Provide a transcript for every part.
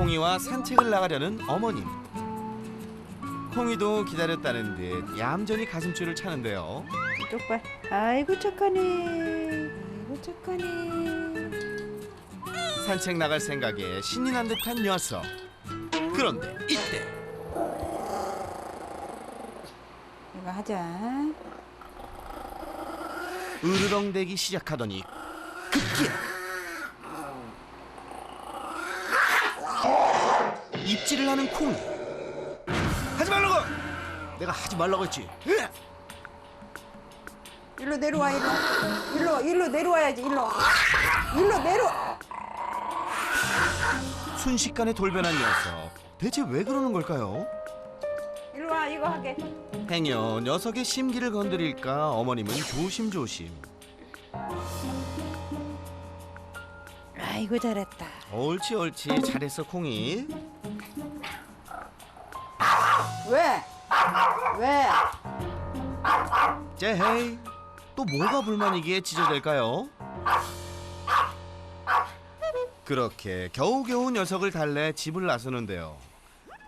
콩이와 산책을 나가려는 어머님. 콩이도 기다렸다는 듯 얌전히 가슴줄을 차는데요. 이쪽 봐. 아이고 착하네. 아이고 착하네. 산책 나갈 생각에 신이 난 듯한 녀석. 그런데 이때 이거 하자. 으르렁대기 시작하더니 급기야 입질을 하는 콩이. 하지 말라고! 내가 하지 말라고 했지. 일로 내려와 일로 내려와야지 일로 내려. 순식간에 돌변한 녀석. 대체 왜 그러는 걸까요? 일로 와 이거 하게. 행여 녀석의 심기를 건드릴까 어머님은 조심조심. 아이고 잘했다. 옳지 옳지 잘했어 콩이. 왜? 제헤이 또 뭐가 불만이기에 찢어질까요? 그렇게 겨우겨우 녀석을 달래 집을 나서는데요.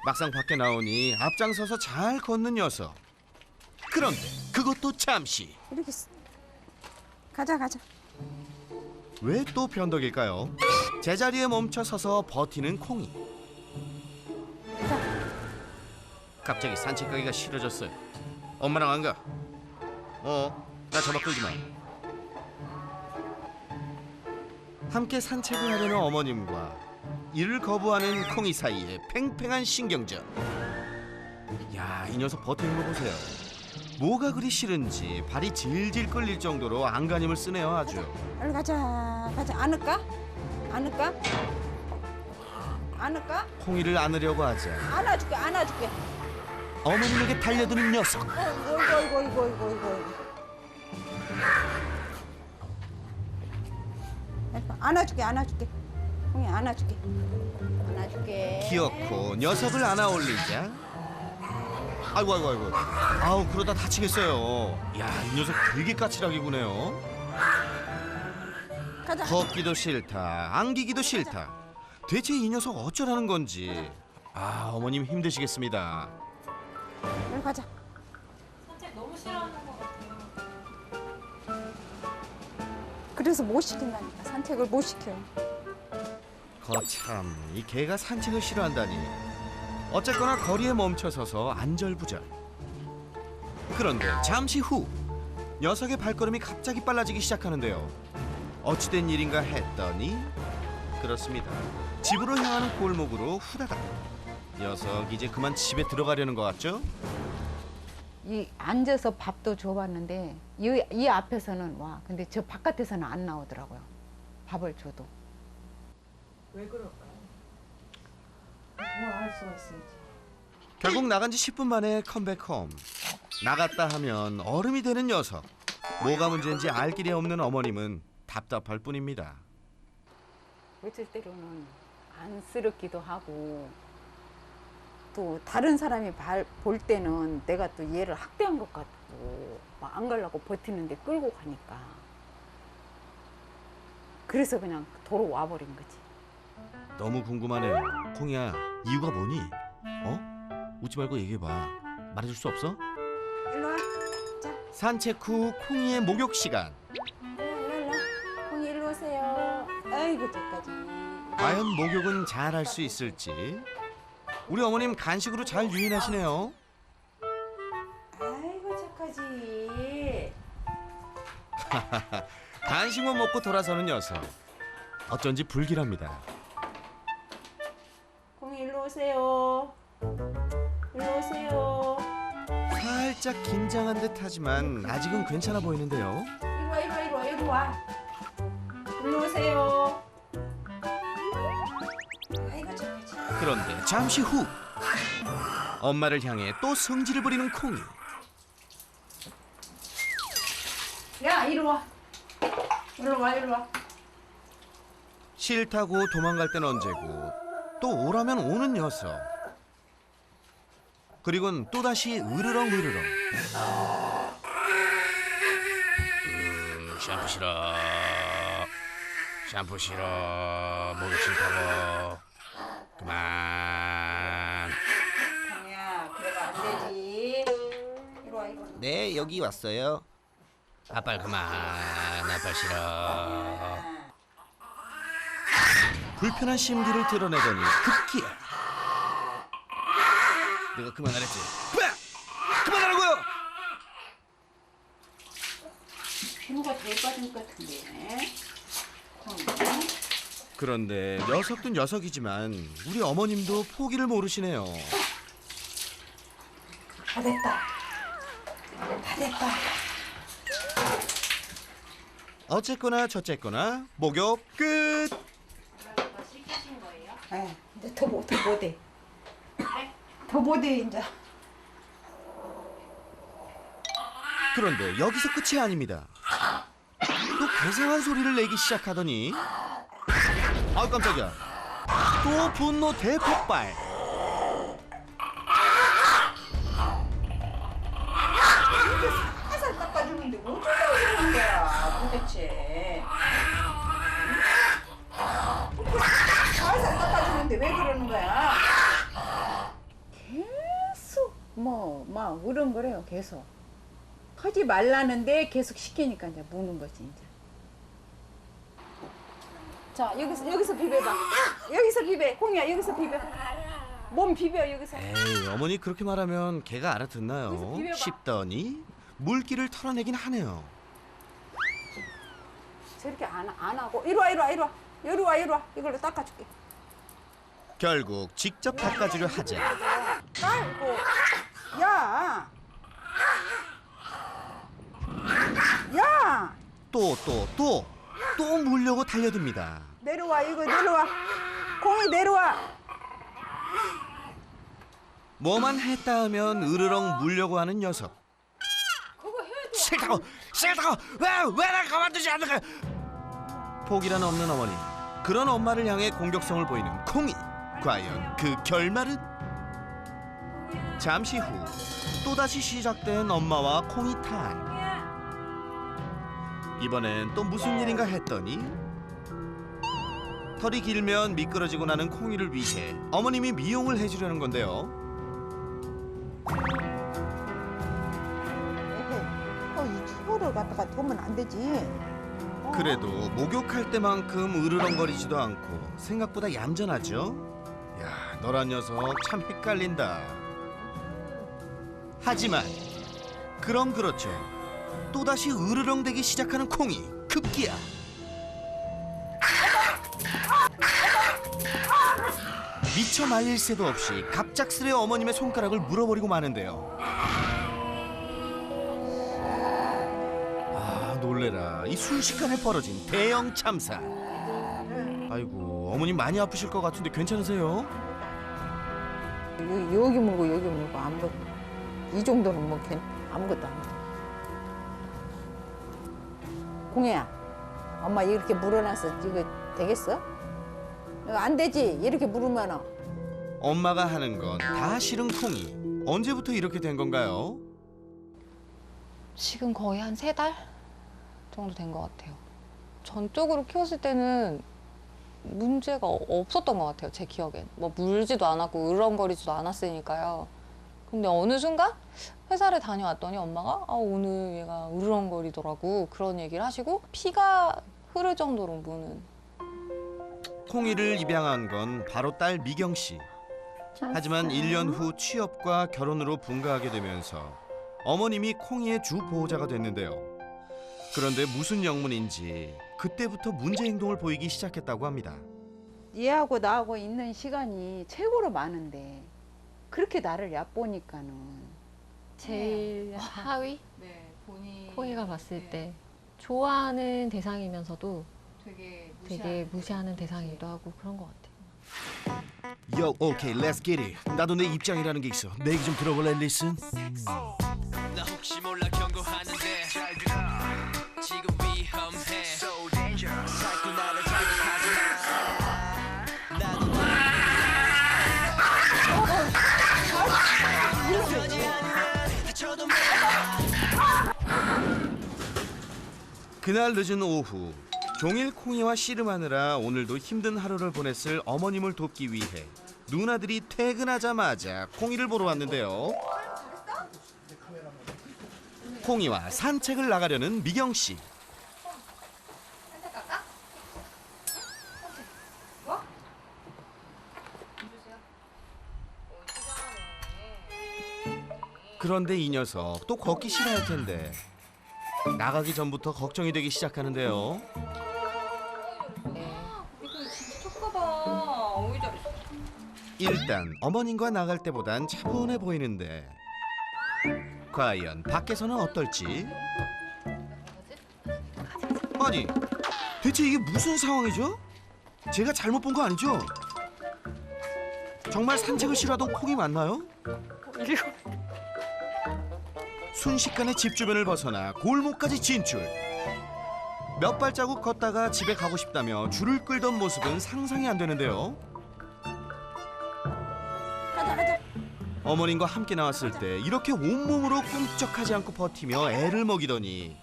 막상 밖에 나오니 앞장서서 잘 걷는 녀석. 그런데 그것도 잠시. 이렇게 가자. 왜 또 변덕일까요? 제자리에 멈춰 서서 버티는 콩이. 갑자기 산책 가기가 싫어졌어요. 엄마랑 안 가? 나 저밖 끌지 마. 함께 산책을 하려는 어머님과 이를 거부하는 콩이 사이에 팽팽한 신경전. 야, 이 녀석 버티는 거 보세요. 뭐가 그리 싫은지 발이 질질 끌릴 정도로 안간힘을 쓰네요 아주. 얼른 가자. 안을까? 콩이를 안으려고 하자 안아줄게. 어머님에게 달려드는 녀석. 이거. 안아줄게. 형이 안아줄게. 기어코 녀석을 안아 올리자. 아이고. 아우 그러다 다치겠어요. 야, 이 녀석 되게 까칠하게 구네요. 가자. 걷기도 싫다, 안기기도 싫다. 대체 이 녀석 어쩌라는 건지. 아, 어머님 힘드시겠습니다. 얼른 가자. 산책 너무 싫어하는 것 같아요. 그래서 못 시킨다니까. 산책을 못 시켜. 거참, 이 개가 산책을 싫어한다니. 어쨌거나 거리에 멈춰서서 안절부절. 그런데 잠시 후 녀석의 발걸음이 갑자기 빨라지기 시작하는데요. 어찌된 일인가 했더니 그렇습니다. 집으로 향하는 골목으로 후다닥. 녀석 이제 그만 집에 들어가려는 것 같죠? 이 앉아서 밥도 줘봤는데 이 앞에서는 와. 근데 저 바깥에서는 안 나오더라고요. 밥을 줘도. 왜 그럴까요? 뭐알 수가 있을지. 결국 나간 지 10분 만에 컴백홈. 나갔다 하면 얼음이 되는 녀석. 뭐가 문제인지 알 길이 없는 어머님은 답답할 뿐입니다. 어쩔 때로는 안쓰럽기도 하고 또 다른 사람이 볼 때는 내가 또 얘를 학대한 것 같고 막 안 가려고 버티는데 끌고 가니까 그래서 그냥 도로 와버린 거지. 너무 궁금하네요. 콩이야, 이유가 뭐니? 웃지 말고 얘기해봐. 말해줄 수 없어? 일로 와. 산책 후 콩이의 목욕 시간. 일로. 형이 일로 오세요. 아이고 저까지. 과연 목욕은 잘 할 수 있을지. 우리 어머님 간식으로 잘 유인하시네요. 아이고 착하지. 간식만 먹고 돌아서는 녀석. 어쩐지 불길합니다. 형이 일로 오세요. 살짝 긴장한 듯하지만 아직은 괜찮아 보이는데요. 이리 와. 일로 오세요. 아이고 착하지. 그런데 잠시 후 엄마를 향해 또 성질을 부리는 콩이. 야 이리 와. 싫다고 도망갈 땐 언제고 또 오라면 오는 녀석. 그리고는 또다시 으르렁. 샴푸 싫어. 목욕 싫다고. 그만. 여기 왔어요. 아빨 그만. 아빨 싫어. 불편한 심기를 드러내더니 급기야. 내가 그만하랬지. 그만하라고요. 피부가 제일 빠진 것 같은데. 그런데 녀석도 녀석이지만 우리 어머님도 포기를 모르시네요. 다 됐다. 다 됐다. 어쨌거나 저쨌거나 목욕 끝. 예, 이제 더 못해. 더 못해 이제. 그런데 여기서 끝이 아닙니다. 또 괴상한 소리를 내기 시작하더니 아 깜짝이야. 또 분노 대폭발. 살살 닦아주는데 뭐 어쩌려고 그러는 거야 도대체. 살살 닦아주는데 왜 그러는 거야? 계속 막 으렁거려요. 계속 하지 말라는데 계속 시키니까 이제 무는 거지 이제. 자 여기서 비벼봐. 여기서 비벼. 홍이야 여기서 비벼. 몸 비벼 여기서. 에이 어머니 그렇게 말하면 걔가 여기서 알아듣나요? 비벼봐. 싶더니 물기를 털어내긴 하네요. 저렇게 안 하고 이리 와. 이리 와. 이걸로 닦아줄게. 결국 직접 닦아주려 하자. 아이고 야 또 물려고 달려듭니다. 내려와. 이거 내려와. 공이 내려와. 뭐만 했다 하면 으르렁 물려고 하는 녀석. 그거 해도 싫다고 왜나 가만두지 않는 거야. 포기란 없는 어머니. 그런 엄마를 향해 공격성을 보이는 콩이. 과연 그 결말은? 잠시 후 또다시 시작된 엄마와 콩이 탄. 이번엔 또 무슨 일인가 했더니 털이 길면 미끄러지고 나는 콩이를 위해 어머님이 미용을 해주려는 건데요. 이 추월을 갖다가 두면 안 되지. 그래도 목욕할 때만큼 으르렁거리지도 않고 생각보다 얌전하죠? 야, 너란 녀석 참 헷갈린다. 하지만 그럼 그렇죠. 또다시 으르렁대기 시작하는 콩이 급기야. 미처 말릴 새도 없이 갑작스레 어머님의 손가락을 물어버리고 마는데요. 아, 놀래라. 이 순식간에 벌어진 대형 참사. 아이고, 어머님 많이 아프실 것 같은데 괜찮으세요? 여기 물고 아무것도 이 정도는 뭐 아무것도 안 돼. 공혜야, 엄마 이렇게 물어놔서 이거 되겠어? 이거 안 되지. 이렇게 물으면은. 엄마가 하는 건 다 싫은 콩이. 언제부터 이렇게 된 건가요? 지금 거의 한 3달 정도 된 것 같아요. 전적으로 키웠을 때는 문제가 없었던 것 같아요, 제 기억엔. 뭐 물지도 않았고 으렁거리지도 않았으니까요. 근데 어느 순간 회사를 다녀왔더니 엄마가 오늘 얘가 으르렁거리더라고 그런 얘기를 하시고 피가 흐를 정도로 무는. 콩이를 입양한 건 바로 딸 미경 씨. 하지만 1년 후 취업과 결혼으로 분가하게 되면서 어머님이 콩이의 주 보호자가 됐는데요. 그런데 무슨 영문인지 그때부터 문제 행동을 보이기 시작했다고 합니다. 얘하고 나하고 있는 시간이 최고로 많은데 그렇게 나를 얕보니까는 제일 하위? 네, 본인 콩이가 봤을 때 좋아하는 대상이면서도 되게 무시하는 대상이기도 하고 그런 것 같아요. Yo, okay, let's get it. 나도 내 입장이라는 게 있어. 내 얘기 좀 들어볼래, listen? 나 혹시 몰라 경고하는데 잘 들어 지금 위험해 So dangerous 자꾸 나를 자극하지 마 나도 편이 아니면 다쳐도 그날 늦은 오후 종일 콩이와 씨름하느라 오늘도 힘든 하루를 보냈을 어머님을 돕기 위해 누나들이 퇴근하자마자 콩이를 보러 왔는데요. 콩이와 산책을 나가려는 미경 씨. 그런데 이 녀석 또 걷기 싫어할 텐데 나가기 전부터 걱정이 되기 시작하는데요. 일단 어머님과 나갈 때보단 차분해 보이는데 과연 밖에서는 어떨지? 아니, 대체 이게 무슨 상황이죠? 제가 잘못 본 거 아니죠? 정말 산책을 싫어하던 콩이 맞나요? 순식간에 집 주변을 벗어나 골목까지 진출. 몇 발자국 걷다가 집에 가고 싶다며 줄을 끌던 모습은 상상이 안 되는데요. 어머님과 함께 나왔을 때 이렇게 온몸으로 꿈쩍하지 않고 버티며 애를 먹이더니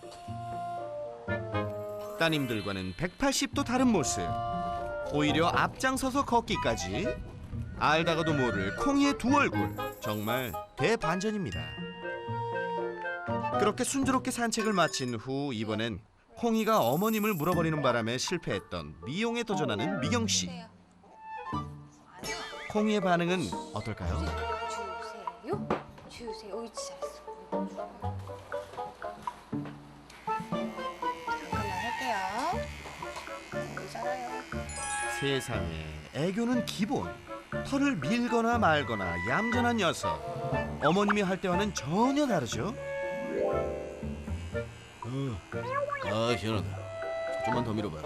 따님들과는 180도 다른 모습. 오히려 앞장서서 걷기까지. 알다가도 모를 콩이의 두 얼굴. 정말 대반전입니다. 그렇게 순조롭게 산책을 마친 후 이번엔 콩이가 어머님을 물어버리는 바람에 실패했던 미용에 도전하는 미경 씨. 콩이의 반응은 어떨까요? 주세요. 옳지, 잘했어. 잠깐만 할게요. 잘해요. 세상에 애교는 기본. 털을 밀거나 말거나 얌전한 녀석. 어머님이 할 때와는 전혀 다르죠. 아 시원하다. 좀만 더 밀어봐.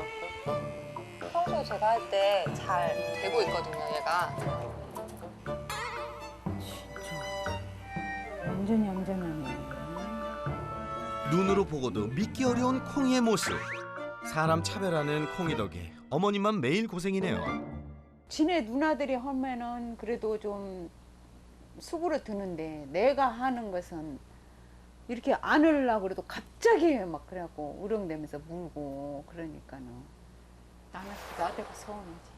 평소에 제가 할 때 잘 되고 있거든요, 얘가. 완전히 얌전하네. 눈으로 보고도 믿기 어려운 콩이의 모습. 사람 차별하는 콩이 덕에 어머님만 매일 고생이네요. 지네 누나들이 하면은 그래도 좀 수그러 드는데 내가 하는 것은 이렇게 안으려고 그래도 갑자기 막 그래갖고 우렁대면서 물고 그러니까는 나한테가 서운하지.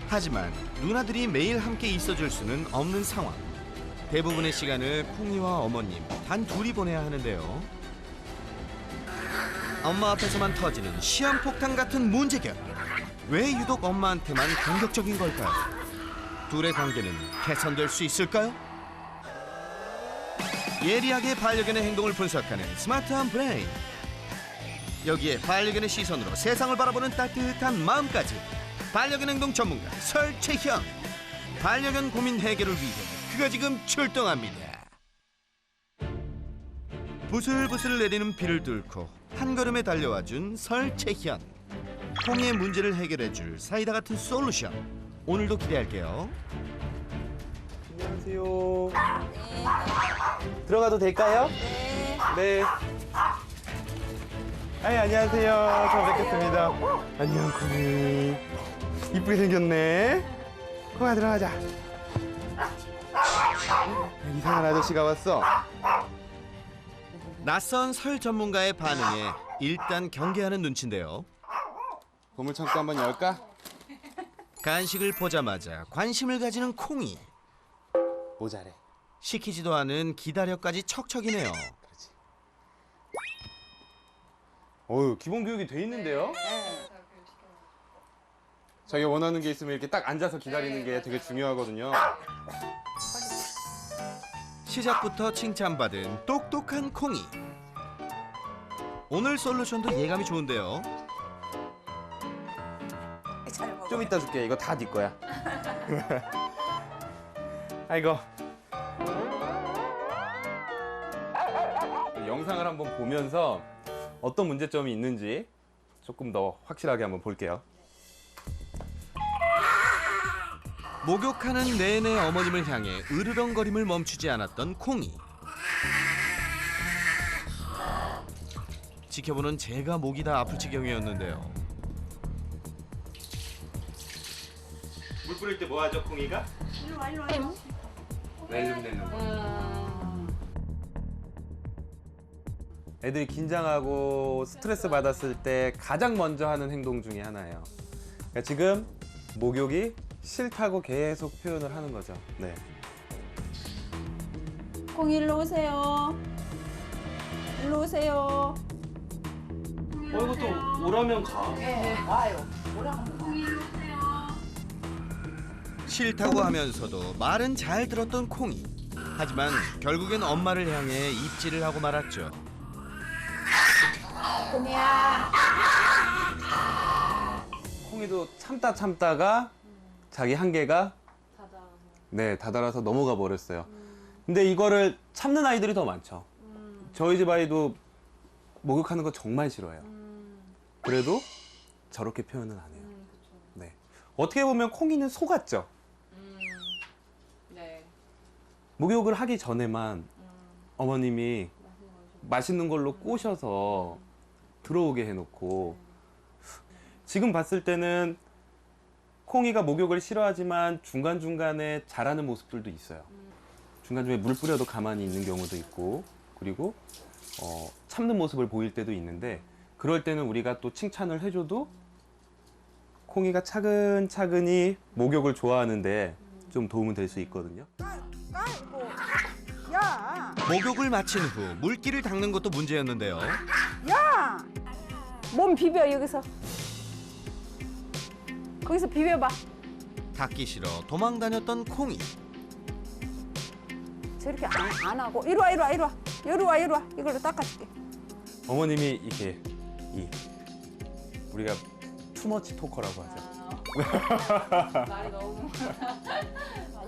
하지만 누나들이 매일 함께 있어줄 수는 없는 상황. 대부분의 시간을 콩이와 어머님 단 둘이 보내야 하는데요. 엄마 앞에서만 터지는 시한폭탄 같은 문제견. 왜 유독 엄마한테만 공격적인 걸까요? 둘의 관계는 개선될 수 있을까요? 예리하게 반려견의 행동을 분석하는 스마트한 브레인. 여기에 반려견의 시선으로 세상을 바라보는 따뜻한 마음까지. 반려견 행동 전문가 설채현. 반려견 고민 해결을 위해 그가 지금 출동합니다. 부슬부슬 내리는 비를 뚫고 한 걸음에 달려와준 설채현. 콩이의 문제를 해결해줄 사이다 같은 솔루션. 오늘도 기대할게요. 안녕하세요. 들어가도 될까요? 네. 아이, 안녕하세요. 처음 뵙겠습니다. 안녕, 콩이. 이쁘게 생겼네. 콩아, 들어가자. 이상한 아저씨가 왔어. 낯선 설 전문가의 반응에 일단 경계하는 눈치인데요. 보물창고 한번 열까? 간식을 보자마자 관심을 가지는 콩이. 모자래. 시키지도 않은 기다려까지 척척이네요. 그렇지. 어휴, 기본 교육이 돼 있는데요? 자기가 원하는 게 있으면 이렇게 딱 앉아서 기다리는 게 되게 중요하거든요. 시작부터 칭찬받은 똑똑한 콩이. 오늘 솔루션도 예감이 좋은데요. 좀 이따 줄게. 이거 다 네 거야. 아이고. 영상을 한번 보면서 어떤 문제점이 있는지 조금 더 확실하게 한번 볼게요. 목욕하는 내내 어머님을 향해 으르렁거림을 멈추지 않았던 콩이. 지켜보는 제가 목이 다 아플 지경이었는데요. 물 뿌릴 때 뭐 하죠, 콩이가? 낼름. 애들이 긴장하고 스트레스 받았을 때 가장 먼저 하는 행동 중에 하나예요. 그러니까 지금 목욕이 싫다고 계속 표현을 하는 거죠. 네. 콩이 일로 오세요. 일로 오세요. 이것도 오라면 가. 네, 와요. 오라면 와. 싫다고 하면서도 말은 잘 들었던 콩이. 하지만 결국엔 엄마를 향해 입질을 하고 말았죠. 콩이야. 콩이도 참다가 자기 한계가 다다라서 넘어가 버렸어요. 근데 이거를 참는 아이들이 더 많죠. 저희 집 아이도 목욕하는 거 정말 싫어해요. 그래도 저렇게 표현은 안 해요. 네. 어떻게 보면 콩이는 속았죠. 네. 목욕을 하기 전에만 어머님이 맛있는 걸로 꼬셔서 들어오게 해놓고, 지금 봤을 때는 콩이가 목욕을 싫어하지만 중간중간에 잘하는 모습들도 있어요. 중간중간에 물 뿌려도 가만히 있는 경우도 있고, 그리고 참는 모습을 보일 때도 있는데, 그럴 때는 우리가 또 칭찬을 해줘도 콩이가 차근차근히 목욕을 좋아하는데 좀 도움은 될 수 있거든요. 야, 목욕을 마친 후 물기를 닦는 것도 문제였는데요. 야. 몸 비벼 여기서. 거기서 비벼봐. 닦기 싫어 도망 다녔던 콩이. 저렇게 안 하고 이리 와. 이리 와. 이걸로 닦아줄게. 어머님이 이렇게 우리가 투머치 토커라고 하죠. 말이 너무.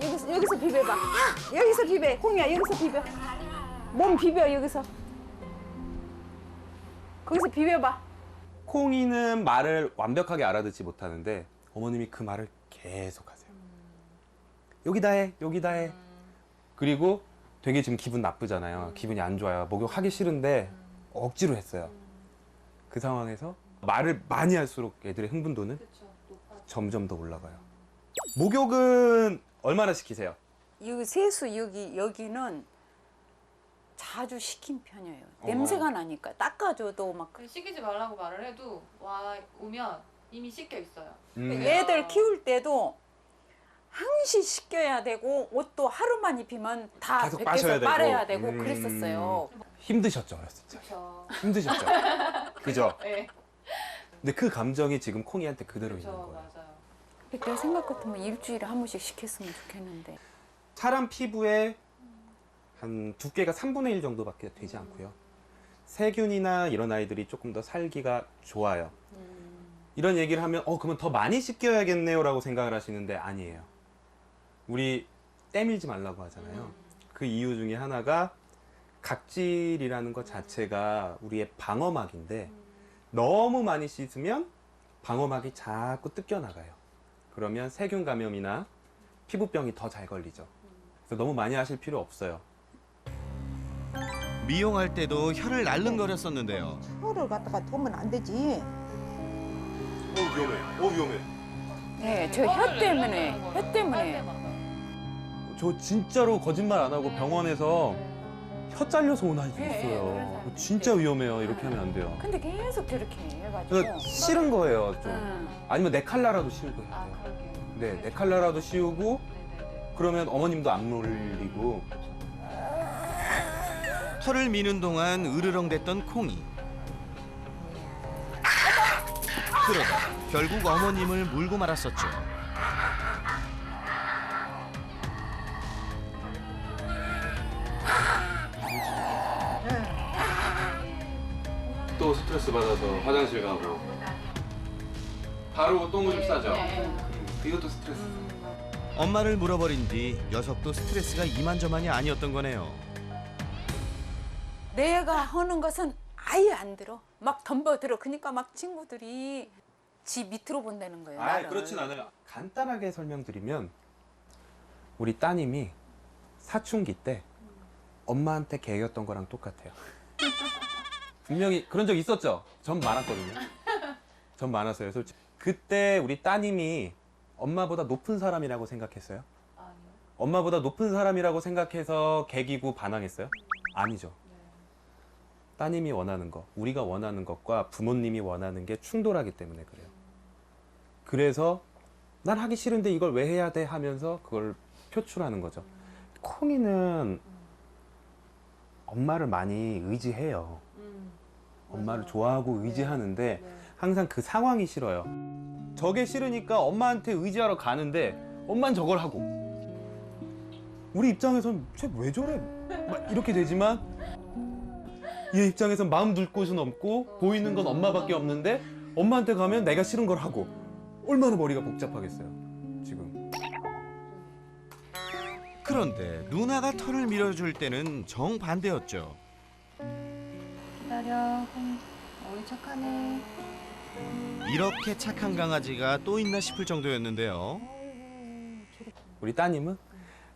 여기서 비벼봐. 여기서 비벼. 콩이야 여기서 비벼. 몸 비벼 여기서. 거기서 비벼봐. 콩이는 말을 완벽하게 알아듣지 못하는데 어머님이 그 말을 계속 하세요. 여기다 해. 그리고 되게 지금 기분 나쁘잖아요. 기분이 안 좋아요. 목욕하기 싫은데 억지로 했어요. 그 상황에서 말을 많이 할수록 애들의 흥분도는 점점 더 올라가요. 목욕은 얼마나 시키세요? 이 세수 여기는 자주 시킨 편이에요. 냄새가 나니까 닦아줘도 막 시키지 말라고 말을 해도 오면 이미 씻겨 있어요. 애들 키울 때도 항시 씻겨야 되고 옷도 하루만 입히면 다 계속 벗겨서 빠셔야 되고. 빨아야 되고 그랬었어요. 힘드셨죠, 어렸을 때. 그렇죠. 힘드셨죠. 그죠? 네. 근데 그 감정이 지금 콩이한테 그대로 있는 그렇죠. 거예요. 맞아요. 내 생각 같으면 일주일에 한 번씩 시켰으면 좋겠는데. 사람 피부에 한 두께가 3분의 1 정도밖에 되지 않고요. 세균이나 이런 아이들이 조금 더 살기가 좋아요. 이런 얘기를 하면 그러면 더 많이 씻겨야겠네요 라고 생각을 하시는데 아니에요. 우리 때밀지 말라고 하잖아요. 그 이유 중에 하나가 각질이라는 것 자체가 우리의 방어막인데 너무 많이 씻으면 방어막이 자꾸 뜯겨나가요. 그러면 세균 감염이나 피부병이 더 잘 걸리죠. 그래서 너무 많이 하실 필요 없어요. 미용할 때도 혀를 날름거렸었는데요. 혀를 갖다가 두면 안 되지. 위험해. 네, 저 혀 때문에. 저 진짜로 거짓말 안 하고 병원에서 혀 잘려서 온 아이도 있어요. 진짜 위험해요. 이렇게 하면 안 돼요. 근데 계속 저렇게 해가지고. 그래서 싫은 거예요, 좀. 아니면 네 칼라라도 씌우고 해야 돼요. 그러게요. 네 칼라라도 씌우고 네네네. 그러면 어머님도 안 물리고. 털을 미는 동안 으르렁댔던 콩이. 그러다 결국 어머님을 물고 말았었죠. 또 스트레스 받아서 화장실 가고 바로 똥오줌 싸죠. 이것도 스트레스. 엄마를 물어버린 뒤 녀석도 스트레스가 이만저만이 아니었던 거네요. 내가 하는 것은 아예 안 들어. 막 덤벼들어. 그러니까 막 친구들이 지 밑으로 본다는 거예요. 나를. 그렇진 않아요. 간단하게 설명드리면 우리 따님이 사춘기 때 엄마한테 개겼던 거랑 똑같아요. 분명히 그런 적 있었죠? 전 많았거든요. 전 많았어요, 솔직히. 그때 우리 따님이 엄마보다 높은 사람이라고 생각했어요? 아니요. 엄마보다 높은 사람이라고 생각해서 개기고 반항했어요? 아니죠. 따님이 원하는 것, 우리가 원하는 것과 부모님이 원하는 게 충돌하기 때문에 그래요. 그래서 난 하기 싫은데 이걸 왜 해야 돼 하면서 그걸 표출하는 거죠. 콩이는 엄마를 많이 의지해요. 엄마를 좋아하고 의지하는데 항상 그 상황이 싫어요. 저게 싫으니까 엄마한테 의지하러 가는데 엄마는 저걸 하고 우리 입장에선 쟤 왜 저래? 막 이렇게 되지만 얘 입장에선 마음 둘 곳은 없고 보이는 건 엄마밖에 없는데 엄마한테 가면 내가 싫은 걸 하고 얼마나 머리가 복잡하겠어요 지금. 그런데 누나가 털을 밀어줄 때는 정반대였죠. 기다려. 어이 착하네. 이렇게 착한 강아지가 또 있나 싶을 정도였는데요. 우리 따님은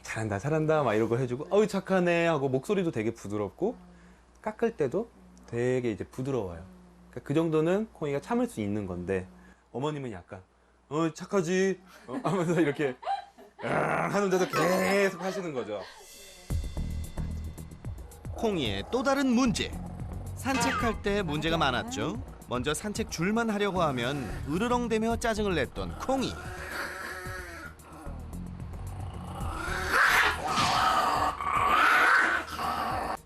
잘한다 잘한다 막 이러고 해주고 어이 착하네 하고 목소리도 되게 부드럽고 깎을 때도 되게 이제 부드러워요. 그러니까 그 정도는 콩이가 참을 수 있는 건데 어머님은 약간 착하지 하면서 이렇게 하는데도 계속 하시는 거죠. 콩이의 또 다른 문제. 산책할 때 문제가 많았죠. 먼저 산책 줄만 하려고 하면 으르렁대며 짜증을 냈던 콩이.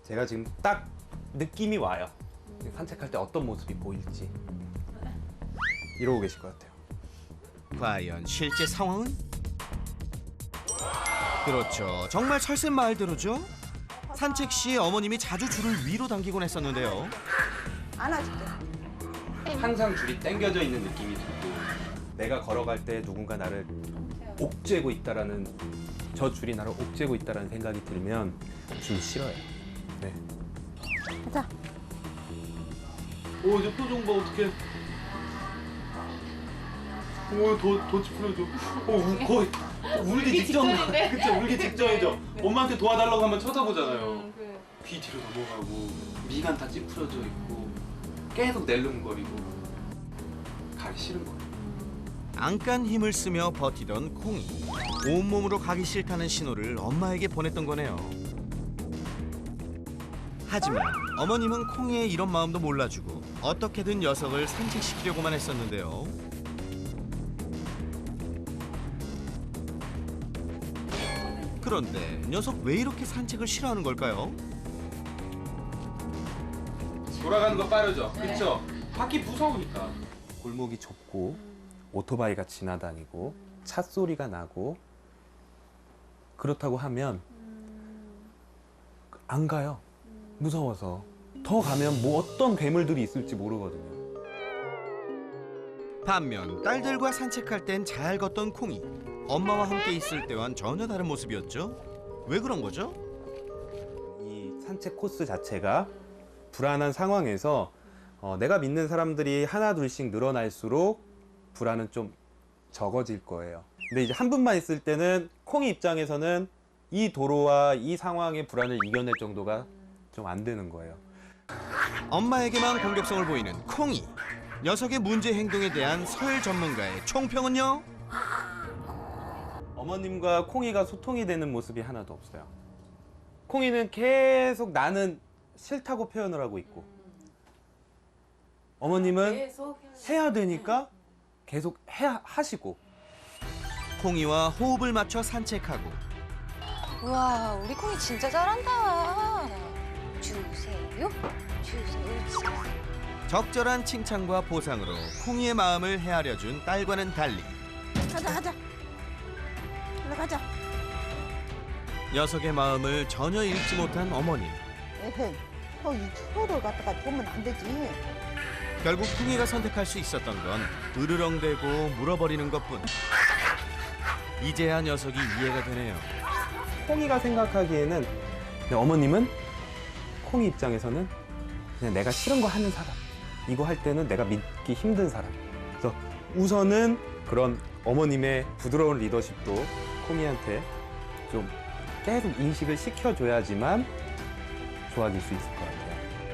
제가 지금 딱 느낌이 와요. 산책할 때 어떤 모습이 보일지. 이러고 계실 것 같아요. 과연 실제 상황은? 그렇죠. 정말 설쌤 말대로죠. 산책 시 어머님이 자주 줄을 위로 당기곤 했었는데요. 안아줄게. 항상 줄이 당겨져 있는 느낌이 들고 내가 걸어갈 때 누군가 나를 옥죄고 있다라는 저 줄이 나를 옥죄고 있다라는 생각이 들면 좀 싫어요. 네. 자, 오, 이제 표정 봐 어떡해. 오, 더 찌푸려져. 거의 울기 직전. 그쵸, 울기 직전이죠. 엄마한테 도와달라고 하면 쳐다보잖아요. 귀 뒤로 넘어가고 미간 다 찌푸려져 있고 계속 낼름거리고 가기 싫은 거예요. 안간 힘을 쓰며 버티던 콩이. 온몸으로 가기 싫다는 신호를 엄마에게 보냈던 거네요. 하지만 어머님은 콩이의 이런 마음도 몰라주고 어떻게든 녀석을 산책시키려고만 했었는데요. 그런데 녀석 왜 이렇게 산책을 싫어하는 걸까요? 돌아가는 거 빠르죠? 그쵸? 바퀴 무서우니까. 골목이 좁고 오토바이가 지나다니고 차 소리가 나고 그렇다고 하면 안 가요. 무서워서. 더 가면 뭐 어떤 괴물들이 있을지 모르거든요. 반면 딸들과 산책할 땐 잘 걷던 콩이. 엄마와 함께 있을 때와는 전혀 다른 모습이었죠. 왜 그런 거죠? 이 산책 코스 자체가 불안한 상황에서 내가 믿는 사람들이 하나 둘씩 늘어날수록 불안은 좀 적어질 거예요. 근데 이제 한 분만 있을 때는 콩이 입장에서는 이 도로와 이 상황의 불안을 이겨낼 정도가 좀 안 되는 거예요. 엄마에게만 공격성을 보이는 콩이. 녀석의 문제 행동에 대한 설 전문가의 총평은요? 어머님과 콩이가 소통이 되는 모습이 하나도 없어요. 콩이는 계속 나는 싫다고 표현을 하고 있고 어머님은 해야 되니까 계속 하시고 콩이와 호흡을 맞춰 산책하고 우와, 우리 콩이 진짜 잘한다. 주세요. 주세요. 적절한 칭찬과 보상으로 콩이의 마음을 헤아려준 딸과는 달리 가자. 올라가자. 녀석의 마음을 전혀 읽지 못한 어머니. 에헤이, 이 초를 갖다가 보면 안 되지. 결국 콩이가 선택할 수 있었던 건 으르렁대고 물어버리는 것뿐. 이제야 녀석이 이해가 되네요. 콩이가 생각하기에는 어머님은 콩이 입장에서는 그냥 내가 싫은 거 하는 사람, 이거 할 때는 내가 믿기 힘든 사람. 그래서 우선은 그런 어머님의 부드러운 리더십도 콩이한테 좀 계속 인식을 시켜줘야지만 좋아질 수 있을 것 같아요.